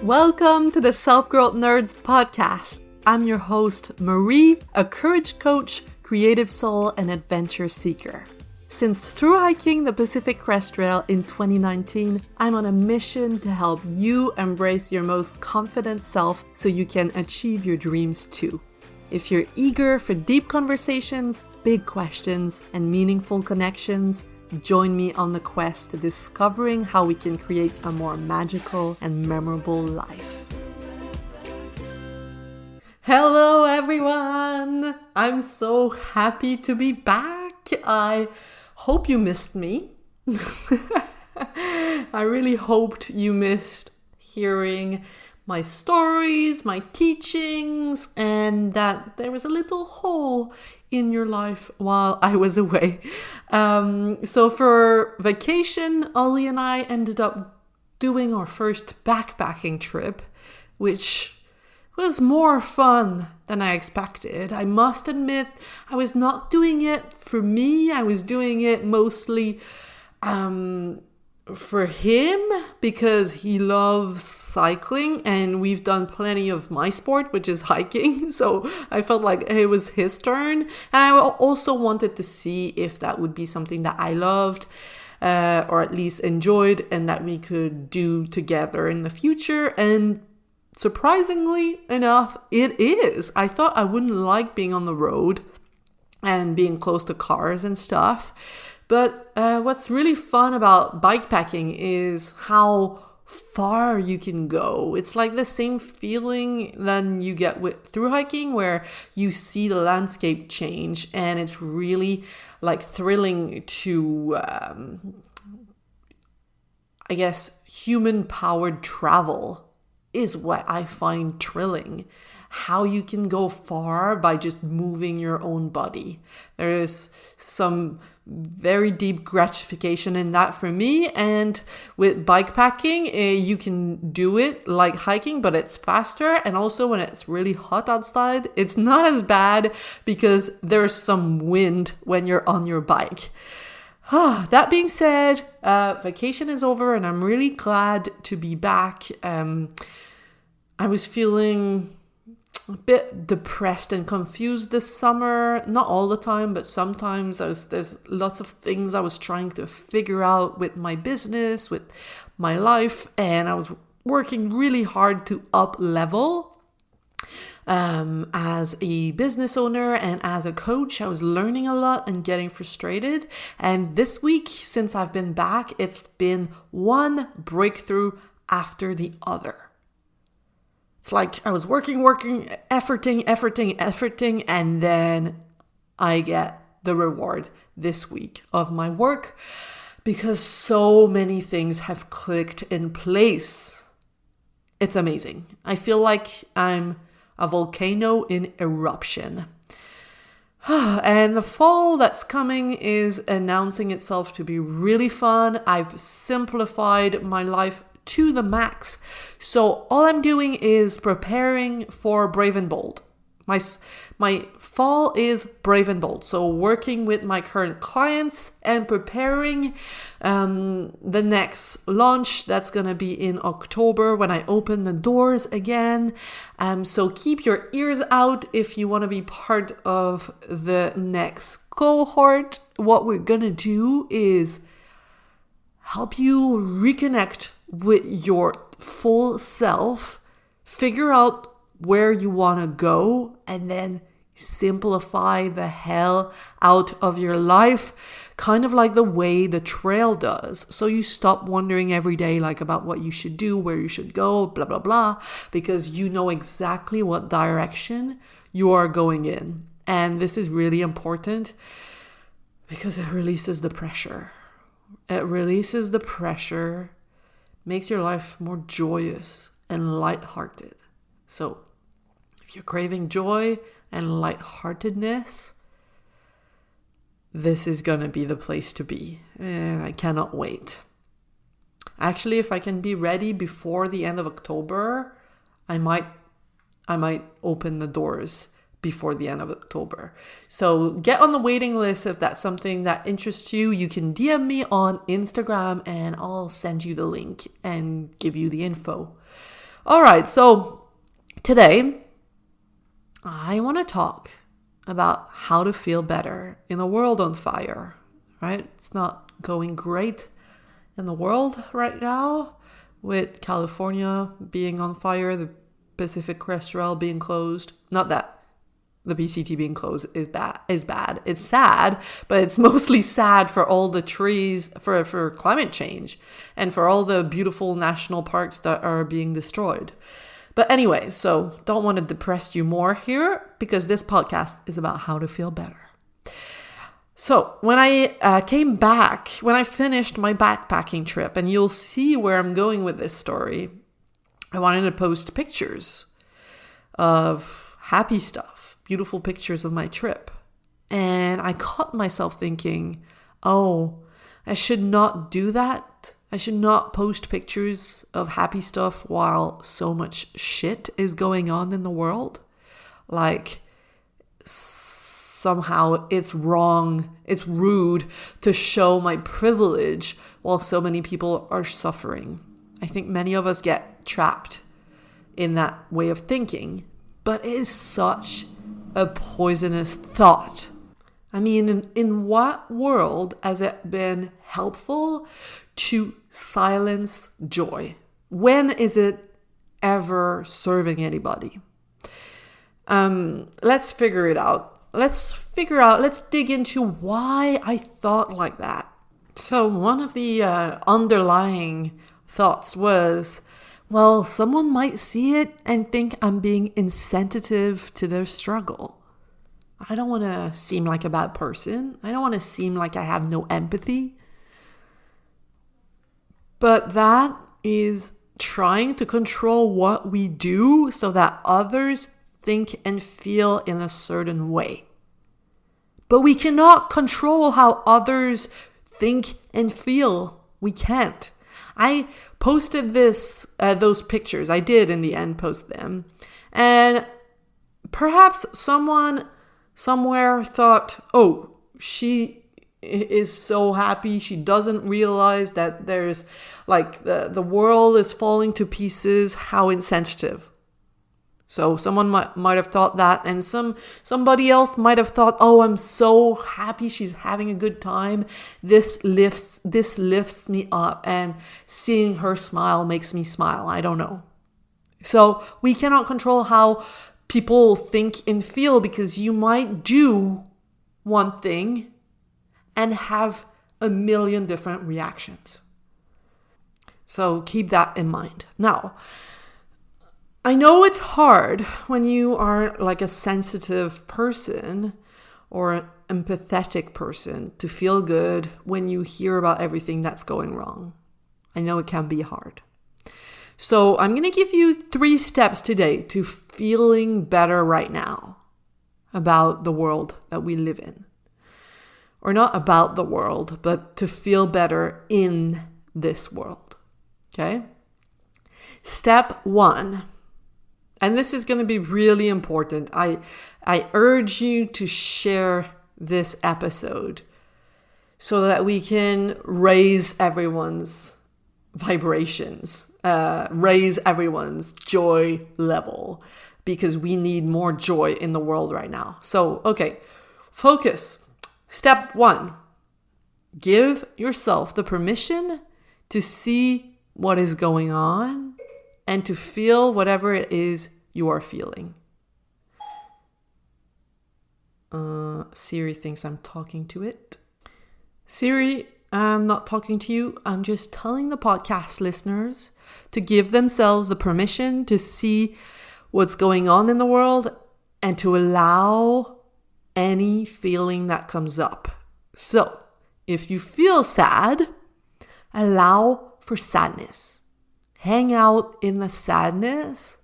Welcome to the Self-Growth Nerds podcast. I'm your host, Marie, a courage coach, creative soul, and adventure seeker. Since through hiking the Pacific Crest Trail in 2019, I'm on a mission to help you embrace your most confident self so you can achieve your dreams too. If you're eager for deep conversations, big questions, and meaningful connections, join me on the quest to discovering how we can create a more magical and memorable life. Hello everyone! I'm so happy to be back. I hope you missed me. I really hoped you missed hearing my stories, my teachings, and that there was a little hole in your life while I was away. So for vacation, Ollie and I ended up doing our first backpacking trip, which was more fun than I expected. I must admit, I was not doing it for me. I was doing it mostly for him because he loves cycling and we've done plenty of my sport, which is hiking. So I felt like it was his turn. And I also wanted to see if that would be something that I loved or at least enjoyed and that we could do together in the future. And surprisingly enough, it is. I thought I wouldn't like being on the road and being close to cars and stuff. But what's really fun about bikepacking is how far you can go. It's like the same feeling than you get through hiking where you see the landscape change and it's really like thrilling to, human-powered travel is what I find thrilling. How you can go far by just moving your own body. There is some very deep gratification in that for me, and with bikepacking you can do it like hiking, but it's faster, and also when it's really hot outside it's not as bad because there's some wind when you're on your bike. That being said, vacation is over and I'm really glad to be back. I was feeling a bit depressed and confused this summer. Not all the time, but sometimes there's lots of things I was trying to figure out with my business, with my life, and I was working really hard to up level. As a business owner and as a coach, I was learning a lot and getting frustrated. And this week, since I've been back, it's been one breakthrough after the other. It's like I was working, efforting, and then I get the reward this week of my work because so many things have clicked in place. It's amazing. I feel like I'm a volcano in eruption. And the fall that's coming is announcing itself to be really fun. I've simplified my life to the max. So all I'm doing is preparing for Brave and Bold. My fall is Brave and Bold. So working with my current clients and preparing the next launch that's going to be in October when I open the doors again. So keep your ears out if you want to be part of the next cohort. What we're going to do is help you reconnect with your full self, figure out where you want to go, and then simplify the hell out of your life, kind of like the way the trail does. So you stop wondering every day like about what you should do, where you should go, blah, blah, blah, because you know exactly what direction you are going in. And this is really important because it releases the pressure. It releases the pressure, makes your life more joyous and lighthearted. So if you're craving joy and lightheartedness, this is going to be the place to be. And I cannot wait. Actually, if I can be ready before the end of October, I might open the doors before the end of October. So get on the waiting list if that's something that interests you. You can DM me on Instagram and I'll send you the link and give you the info. All right, so today I want to talk about how to feel better in a world on fire, right? It's not going great in the world right now, with California being on fire, the Pacific Crest Trail being closed. Not that the PCT being closed is bad. It's sad, but it's mostly sad for all the trees, for climate change, and for all the beautiful national parks that are being destroyed. But anyway, so don't want to depress you more here, because this podcast is about how to feel better. So when I came back, when I finished my backpacking trip, and you'll see where I'm going with this story, I wanted to post pictures of happy stuff, beautiful pictures of my trip. And I caught myself thinking, oh, I should not do that. I should not post pictures of happy stuff while so much shit is going on in the world. Like, somehow it's wrong, it's rude to show my privilege while so many people are suffering. I think many of us get trapped in that way of thinking, but it is such a poisonous thought. I mean, in what world has it been helpful to silence joy? When is it ever serving anybody? Let's figure it out. Let's dig into why I thought like that. So one of the underlying thoughts was, well, someone might see it and think I'm being insensitive to their struggle. I don't want to seem like a bad person. I don't want to seem like I have no empathy. But that is trying to control what we do so that others think and feel in a certain way. But we cannot control how others think and feel. We can't. I posted those pictures. I did in the end post them. And perhaps someone somewhere thought, oh, she is so happy. She doesn't realize that there's like the world is falling to pieces. How insensitive. So someone might have thought that, and somebody else might have thought, oh, I'm so happy she's having a good time. This lifts me up, and seeing her smile makes me smile. I don't know. So we cannot control how people think and feel, because you might do one thing and have a million different reactions. So keep that in mind. Now, I know it's hard when you are like a sensitive person or an empathetic person to feel good when you hear about everything that's going wrong. I know it can be hard. So I'm going to give you 3 steps today to feeling better right now about the world that we live in. Or not about the world, but to feel better in this world. Okay? Step 1. And this is going to be really important. I urge you to share this episode so that we can raise everyone's vibrations, raise everyone's joy level, because we need more joy in the world right now. So, okay, focus. Step 1, give yourself the permission to see what is going on and to feel whatever it is you are feeling. Siri thinks I'm talking to it. Siri, I'm not talking to you. I'm just telling the podcast listeners to give themselves the permission to see what's going on in the world and to allow any feeling that comes up. So, if you feel sad, allow for sadness. Hang out in the sadness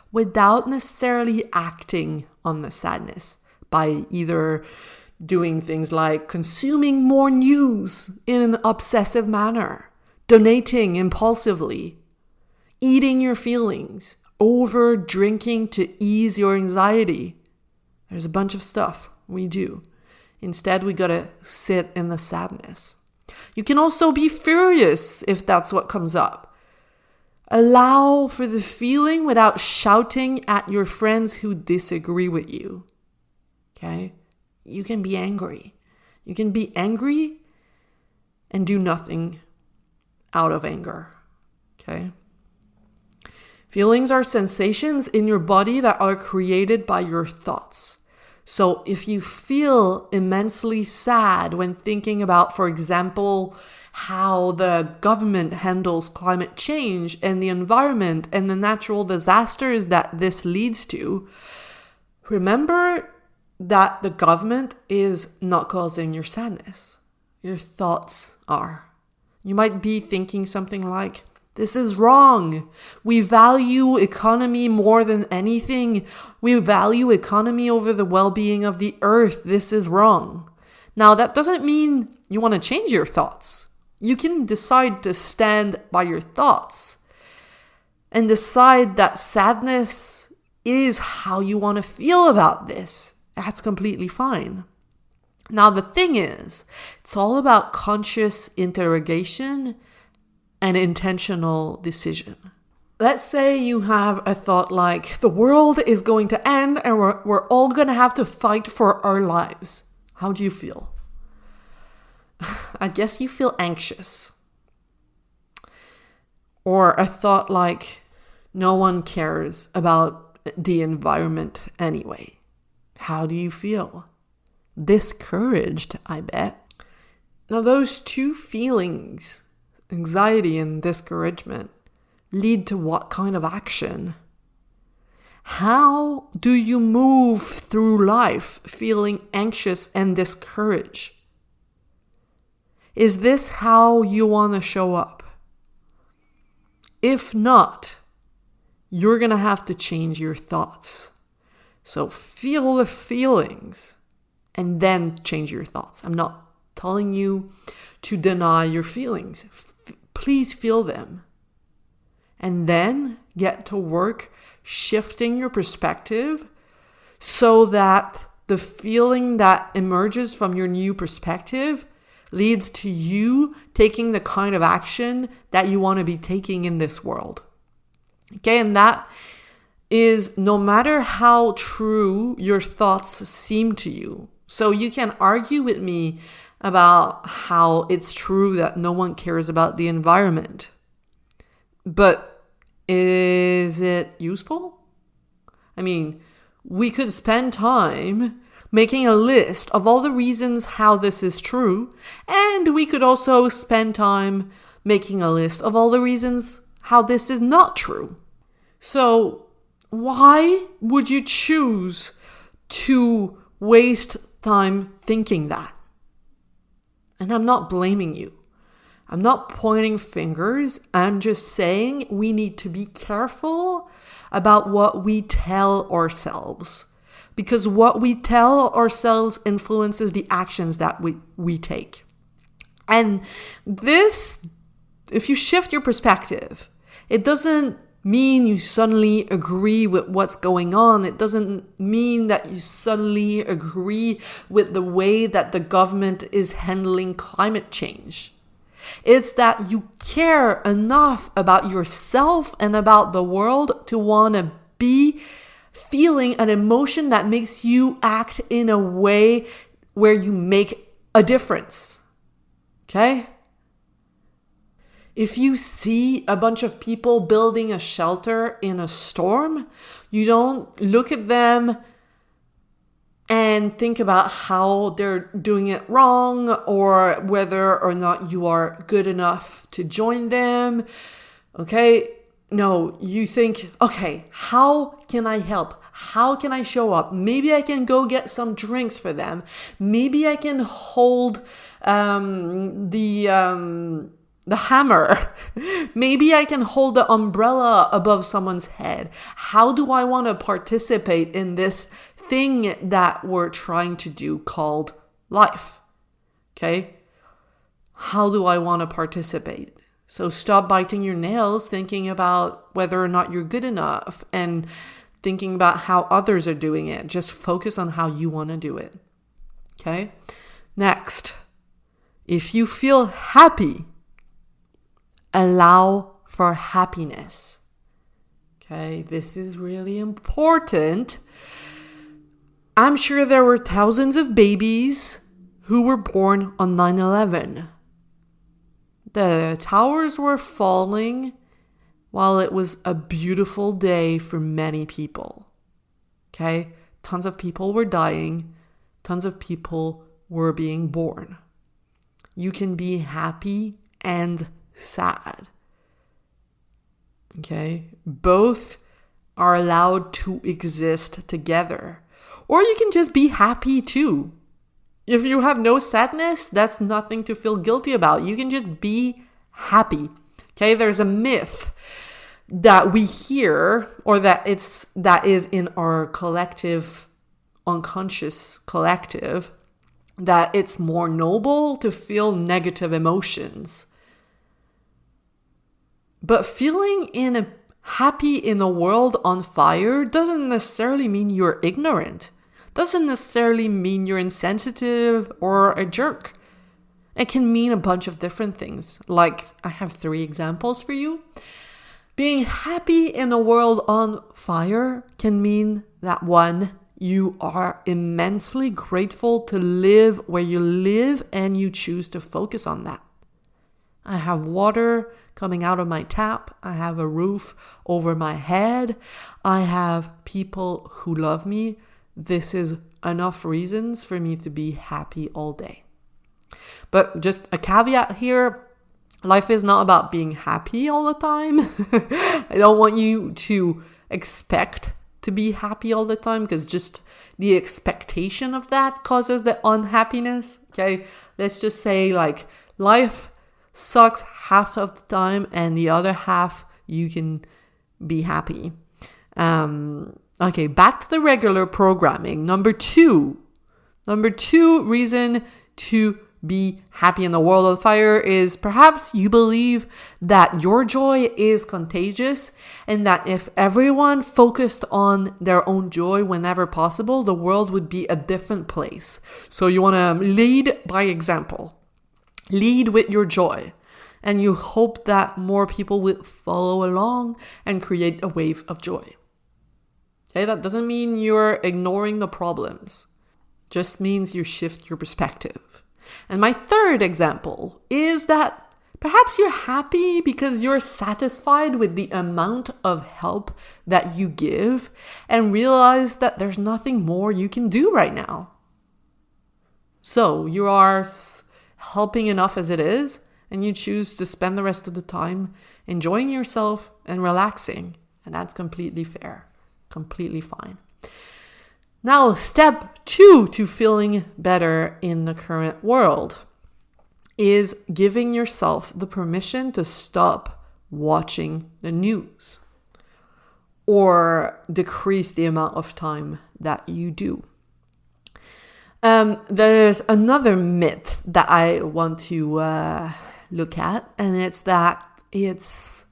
without necessarily acting on the sadness by either doing things like consuming more news in an obsessive manner, donating impulsively, eating your feelings, over drinking to ease your anxiety. There's a bunch of stuff we do. Instead, we gotta sit in the sadness. You can also be furious if that's what comes up. Allow for the feeling without shouting at your friends who disagree with you. Okay? You can be angry. You can be angry and do nothing out of anger. Okay? Feelings are sensations in your body that are created by your thoughts. So if you feel immensely sad when thinking about, for example, how the government handles climate change and the environment and the natural disasters that this leads to, remember that the government is not causing your sadness. Your thoughts are. You might be thinking something like, this is wrong. We value economy more than anything. We value economy over the well-being of the earth. This is wrong. Now, that doesn't mean you want to change your thoughts. You can decide to stand by your thoughts and decide that sadness is how you want to feel about this. That's completely fine. Now, the thing is, it's all about conscious interrogation and intentional decision. Let's say you have a thought like, the world is going to end and we're all going to have to fight for our lives. How do you feel? I guess you feel anxious. Or a thought like, no one cares about the environment anyway. How do you feel? Discouraged, I bet. Now, those two feelings, anxiety and discouragement, lead to what kind of action? How do you move through life feeling anxious and discouraged? Is this how you want to show up? If not, you're going to have to change your thoughts. So feel the feelings and then change your thoughts. I'm not telling you to deny your feelings. Please feel them. And then get to work shifting your perspective so that the feeling that emerges from your new perspective leads to you taking the kind of action that you want to be taking in this world. Okay, and that is no matter how true your thoughts seem to you. So you can argue with me about how it's true that no one cares about the environment. But is it useful? I mean, we could spend time making a list of all the reasons how this is true, and we could also spend time making a list of all the reasons how this is not true. So why would you choose to waste time thinking that? And I'm not blaming you. I'm not pointing fingers. I'm just saying we need to be careful about what we tell ourselves. Because what we tell ourselves influences the actions that we take. And this, if you shift your perspective, it doesn't mean you suddenly agree with what's going on. It doesn't mean that you suddenly agree with the way that the government is handling climate change. It's that you care enough about yourself and about the world to want to be feeling an emotion that makes you act in a way where you make a difference. Okay? If you see a bunch of people building a shelter in a storm, you don't look at them and think about how they're doing it wrong or whether or not you are good enough to join them. Okay? No, you think, okay, how can I help? How can I show up? Maybe I can go get some drinks for them. Maybe I can hold the hammer. Maybe I can hold the umbrella above someone's head. How do I want to participate in this thing that we're trying to do called life? Okay? How do I want to participate? So stop biting your nails thinking about whether or not you're good enough and thinking about how others are doing it. Just focus on how you want to do it. Okay? Next, if you feel happy, allow for happiness. Okay, this is really important. I'm sure there were thousands of babies who were born on 9/11. The towers were falling while it was a beautiful day for many people. Okay, tons of people were dying. Tons of people were being born. You can be happy and sad. Okay, both are allowed to exist together. Or you can just be happy too. If you have no sadness, that's nothing to feel guilty about. You can just be happy. Okay, there's a myth that we hear, or that is in our collective, unconscious collective, that it's more noble to feel negative emotions. But feeling happy in a world on fire doesn't necessarily mean you're ignorant. Doesn't necessarily mean you're insensitive or a jerk. It can mean a bunch of different things. Like, I have 3 examples for you. Being happy in a world on fire can mean that 1, you are immensely grateful to live where you live and you choose to focus on that. I have water coming out of my tap. I have a roof over my head. I have people who love me. This is enough reasons for me to be happy all day. But just a caveat here, life is not about being happy all the time. I don't want you to expect to be happy all the time, because just the expectation of that causes the unhappiness. Okay, let's just say like life sucks half of the time and the other half you can be happy. Okay, back to the regular programming. Number two reason to be happy in the world on fire is perhaps you believe that your joy is contagious, and that if everyone focused on their own joy whenever possible, the world would be a different place. So you want to lead by example. Lead with your joy. And you hope that more people will follow along and create a wave of joy. Okay, that doesn't mean you're ignoring the problems. Just means you shift your perspective. And my 3rd example is that perhaps you're happy because you're satisfied with the amount of help that you give and realize that there's nothing more you can do right now. So you are helping enough as it is, and you choose to spend the rest of the time enjoying yourself and relaxing. And that's completely fair, completely fine. Now, step 2 to feeling better in the current world is giving yourself the permission to stop watching the news or decrease the amount of time that you do. There's another myth that I want to look at, and it's that it's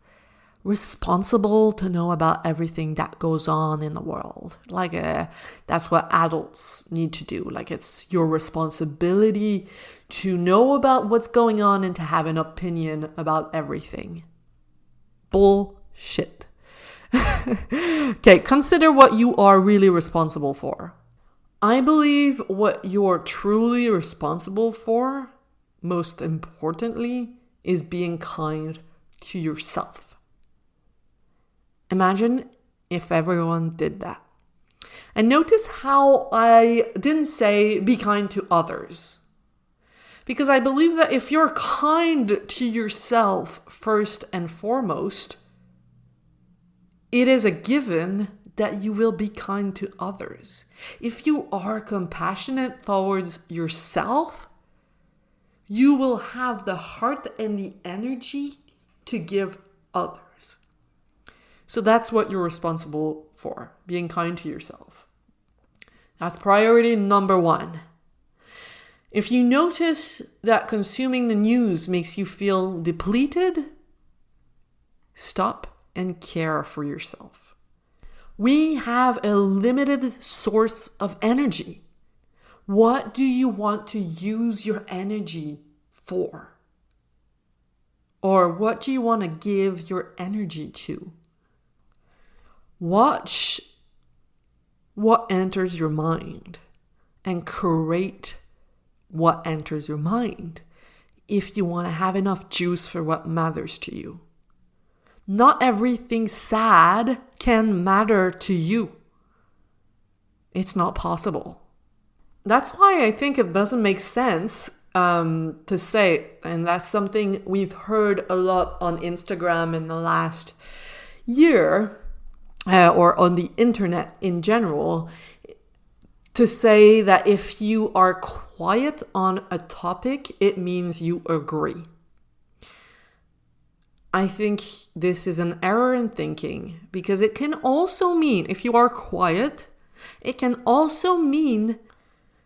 responsible to know about everything that goes on in the world. Like that's what adults need to do. Like it's your responsibility to know about what's going on and to have an opinion about everything. Bullshit. Okay, consider what you are really responsible for. I believe what you're truly responsible for, most importantly, is being kind to yourself. Imagine if everyone did that. And notice how I didn't say be kind to others. Because I believe that if you're kind to yourself first and foremost, it is a given that you will be kind to others. If you are compassionate towards yourself, you will have the heart and the energy to give others. So that's what you're responsible for, being kind to yourself. That's priority number 1. If you notice that consuming the news makes you feel depleted, stop and care for yourself. We have a limited source of energy. What do you want to use your energy for? Or what do you want to give your energy to? Watch what enters your mind and create what enters your mind if you want to have enough juice for what matters to you. Not everything sad can matter to you. It's not possible. That's why I think it doesn't make sense to say, and that's something we've heard a lot on Instagram in the last year, or on the internet in general, to say that if you are quiet on a topic, it means you agree. I think this is an error in thinking, because it can also mean, if you are quiet, it can also mean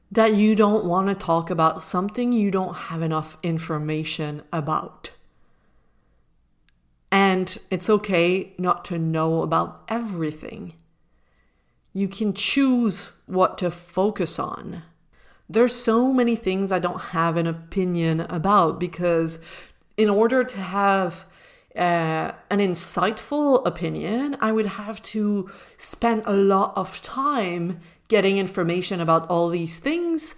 that you don't want to talk about something you don't have enough information about. And it's okay not to know about everything. You can choose what to focus on. There's so many things I don't have an opinion about, because in order to have an insightful opinion, I would have to spend a lot of time getting information about all these things.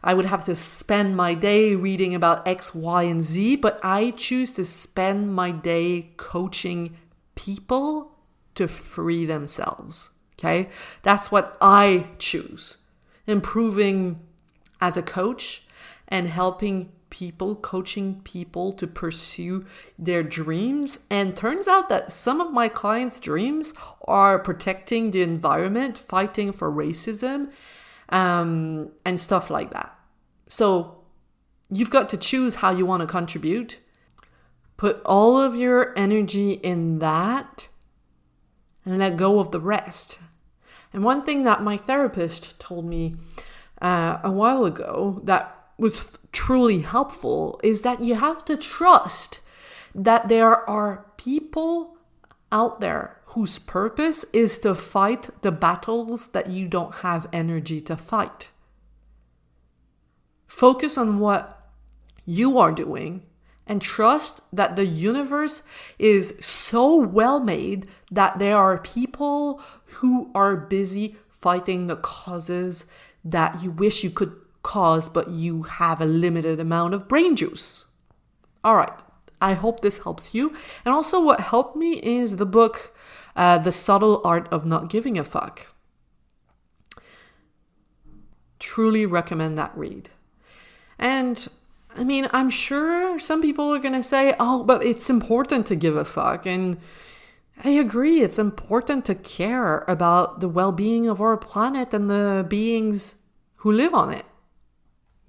I would have to spend my day reading about X, Y, and Z, but I choose to spend my day coaching people to free themselves. Okay? That's what I choose. Improving as a coach and helping people, coaching people to pursue their dreams. And turns out that some of my clients' dreams are protecting the environment, fighting for racism, and stuff like that. So you've got to choose how you want to contribute. Put all of your energy in that and let go of the rest. And one thing that my therapist told me a while ago that was truly helpful is that you have to trust that there are people out there whose purpose is to fight the battles that you don't have energy to fight. Focus on what you are doing and trust that the universe is so well made that there are people who are busy fighting the causes that you wish you could cause, but you have a limited amount of brain juice. All right. I hope this helps you. And also what helped me is the book, The Subtle Art of Not Giving a Fuck. Truly recommend that read. And I mean, I'm sure some people are going to say, oh, but it's important to give a fuck. And I agree. It's important to care about the well-being of our planet and the beings who live on it.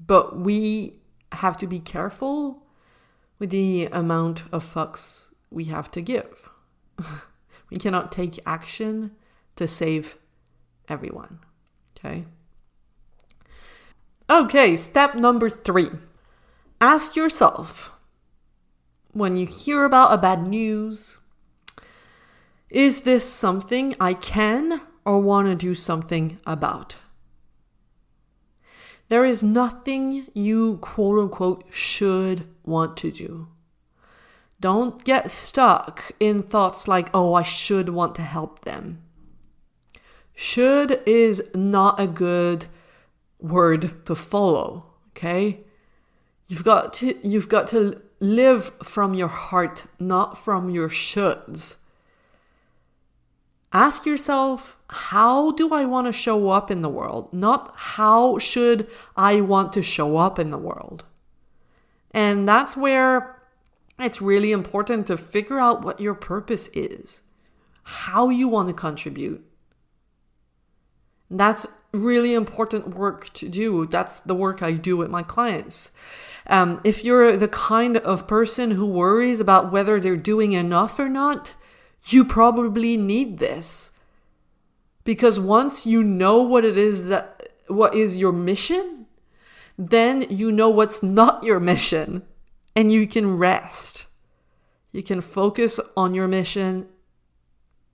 But we have to be careful with the amount of fucks we have to give. We cannot take action to save everyone. Okay, step number 3. Ask yourself, when you hear about a bad news, is this something I can or want to do something about? There is nothing you quote unquote should want to do. Don't get stuck in thoughts like, oh, I should want to help them. Should is not a good word to follow, okay? You've got to live from your heart, not from your shoulds. Ask yourself, how do I want to show up in the world? Not how should I want to show up in the world? And that's where it's really important to figure out what your purpose is, how you want to contribute. That's really important work to do. That's the work I do with my clients. If you're the kind of person who worries about whether they're doing enough or not, you probably need this. Because once you know what is your mission, then you know what's not your mission, and you can rest. You can focus on your mission,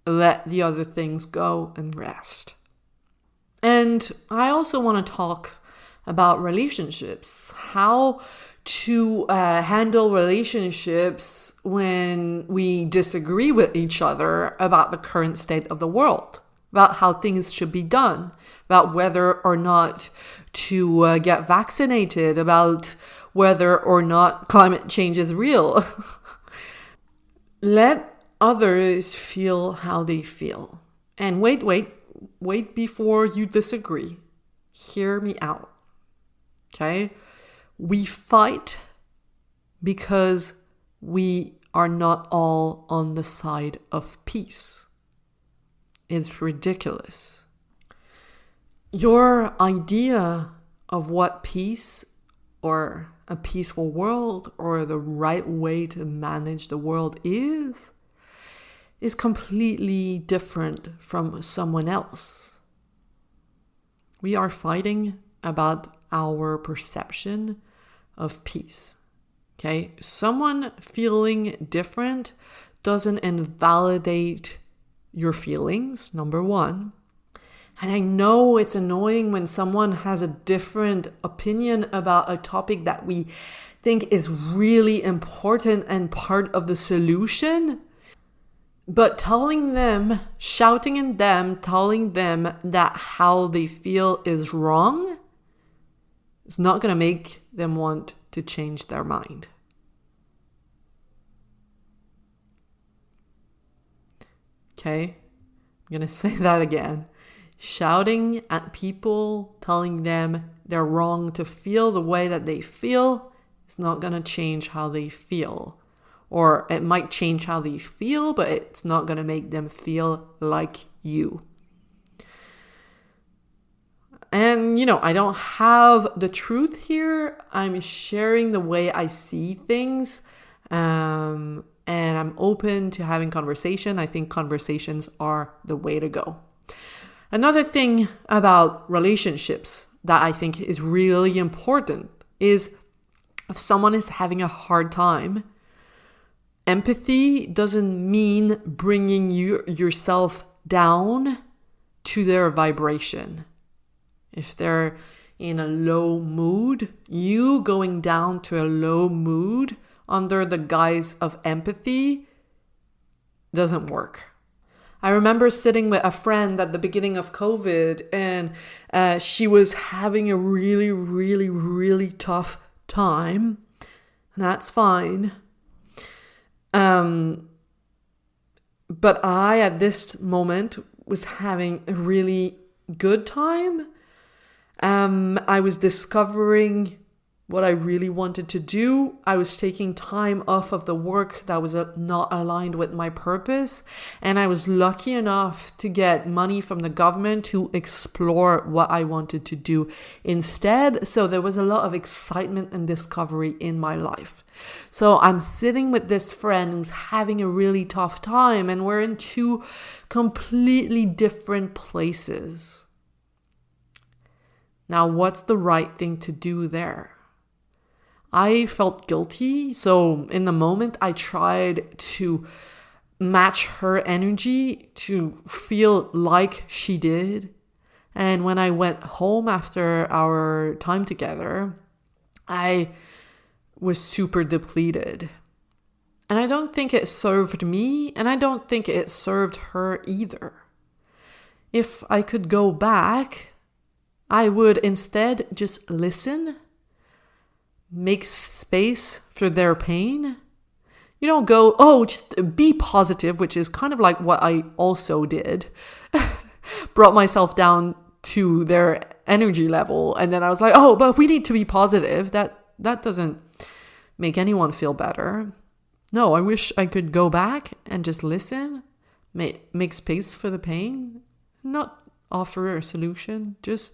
let the other things go, and rest. And I also want to talk about relationships. How to handle relationships when we disagree with each other about the current state of the world, about how things should be done, about whether or not to get vaccinated, about whether or not climate change is real. Let others feel how they feel. And wait before you disagree. Hear me out. Okay? We fight because we are not all on the side of peace. It's ridiculous. Your idea of what peace or a peaceful world or the right way to manage the world is completely different from someone else. We are fighting about our perception of peace. Okay? Someone feeling different doesn't invalidate your feelings, number one. And I know it's annoying when someone has a different opinion about a topic that we think is really important and part of the solution. But telling them, shouting at them, telling them that how they feel is wrong is not going to make them want to change their mind. Okay? I'm going to say that again. Shouting at people, telling them they're wrong to feel the way that they feel is not going to change how they feel. Or it might change how they feel, but it's not going to make them feel like you. And, I don't have the truth here. I'm sharing the way I see things. And I'm open to having conversation. I think conversations are the way to go. Another thing about relationships that I think is really important is if someone is having a hard time, empathy doesn't mean bringing yourself down to their vibration. If they're in a low mood, you going down to a low mood under the guise of empathy doesn't work. I remember sitting with a friend at the beginning of COVID, and she was having a really, really, really tough time. And that's fine. But I, at this moment, was having a really good time. I was discovering what I really wanted to do. I was taking time off of the work that was not aligned with my purpose. And I was lucky enough to get money from the government to explore what I wanted to do instead. So there was a lot of excitement and discovery in my life. So I'm sitting with this friend who's having a really tough time, and we're in two completely different places. Now, what's the right thing to do there? I felt guilty, so in the moment I tried to match her energy to feel like she did. And when I went home after our time together, I was super depleted. And I don't think it served me, and I don't think it served her either. If I could go back, I would instead just listen, make space for their pain. You don't go, just be positive, which is kind of like what I also did. Brought myself down to their energy level. And then I was like, but we need to be positive. That doesn't make anyone feel better. No, I wish I could go back and just listen, make space for the pain, not offer a solution. Just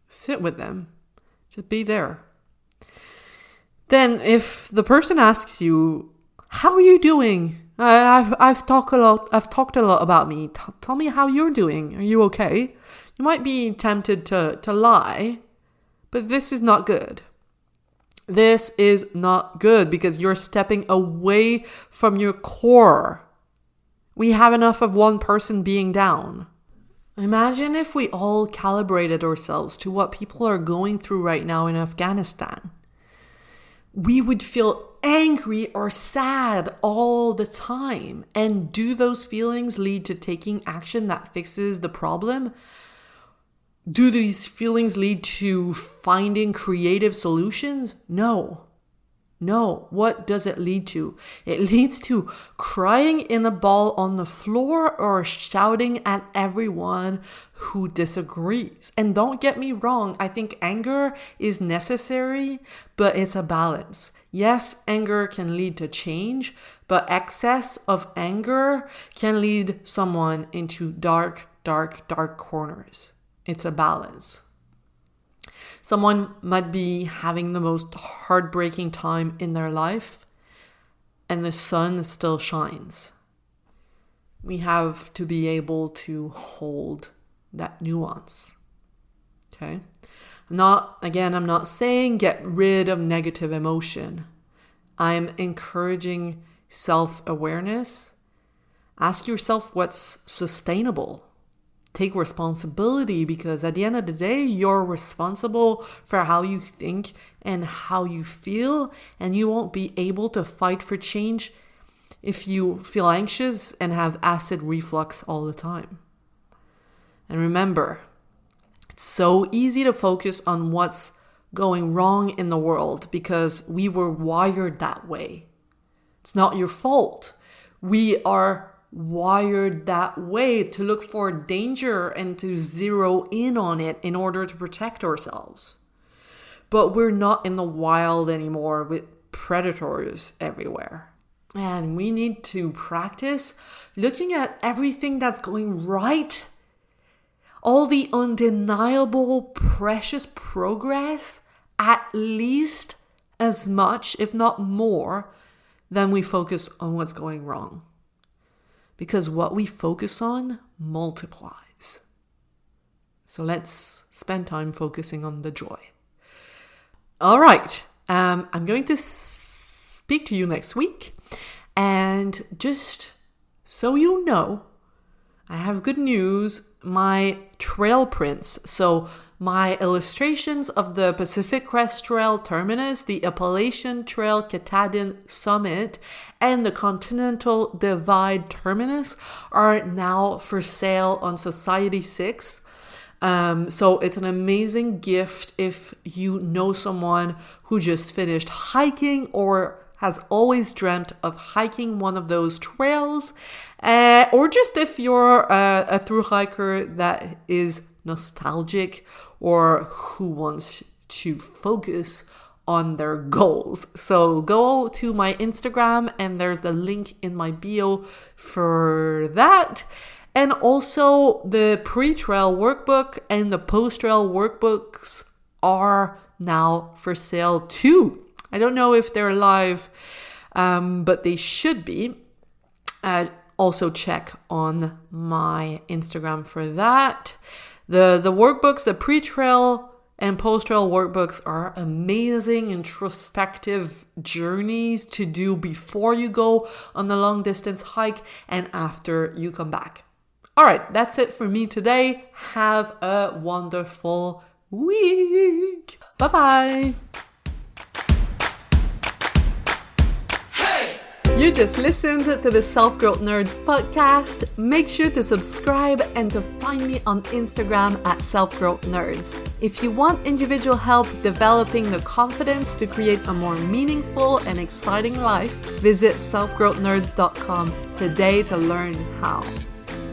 sit with them. Just be there. Then if the person asks you, how are you doing? I've talked a lot about me. Tell me how you're doing. Are you okay? You might be tempted to lie, but this is not good. This is not good because you're stepping away from your core. We have enough of one person being down. Imagine if we all calibrated ourselves to what people are going through right now in Afghanistan. we would feel angry or sad all the time. And do those feelings lead to taking action that fixes the problem? Do these feelings lead to finding creative solutions? No. What does it lead to? It leads to crying in a ball on the floor or shouting at everyone who disagrees. And don't get me wrong, I think anger is necessary, but it's a balance. Yes, anger can lead to change, but excess of anger can lead someone into dark corners. It's a balance. Someone might be having the most heartbreaking time in their life, and the sun still shines. We have to be able to hold that nuance. Okay? I'm not saying get rid of negative emotion. I'm encouraging self-awareness. Ask yourself what's sustainable. Take responsibility, because at the end of the day, you're responsible for how you think and how you feel, and you won't be able to fight for change if you feel anxious and have acid reflux all the time. And remember, it's so easy to focus on what's going wrong in the world because we were wired that way. It's not your fault. We are wired that way to look for danger and to zero in on it in order to protect ourselves. But we're not in the wild anymore with predators everywhere. And we need to practice looking at everything that's going right, all the undeniable, precious progress, at least as much, if not more, than we focus on what's going wrong. Because what we focus on multiplies. So let's spend time focusing on the joy. All right. I'm going to speak to you next week. And just so you know, I have good news. My trail prints, so my illustrations of the Pacific Crest Trail Terminus, the Appalachian Trail Katahdin Summit, and the Continental Divide Terminus are now for sale on Society6. So it's an amazing gift if you know someone who just finished hiking or has always dreamt of hiking one of those trails, or just if you're a thru hiker that is nostalgic or who wants to focus on their goals. So go to my Instagram and there's the link in my bio for that. And also the pre-trail workbook and the post-trail workbooks are now for sale too. I don't know if they're live, but they should be. Also check on my Instagram for that. The workbooks, the pre-trail and post-trail workbooks are amazing introspective journeys to do before you go on the long distance hike and after you come back. All right, that's it for me today. Have a wonderful week. Bye-bye. You just listened to the Self-Growth Nerds podcast. Make sure to subscribe and to find me on Instagram at Self-Growth Nerds. If you want individual help developing the confidence to create a more meaningful and exciting life, visit selfgrowthnerds.com today to learn how.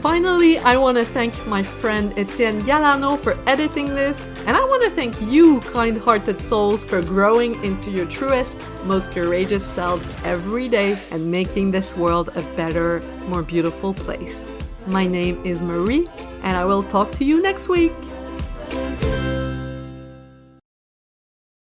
Finally, I want to thank my friend Etienne Galano for editing this, and I want to thank you, kind-hearted souls, for growing into your truest, most courageous selves every day and making this world a better, more beautiful place. My name is Marie, and I will talk to you next week.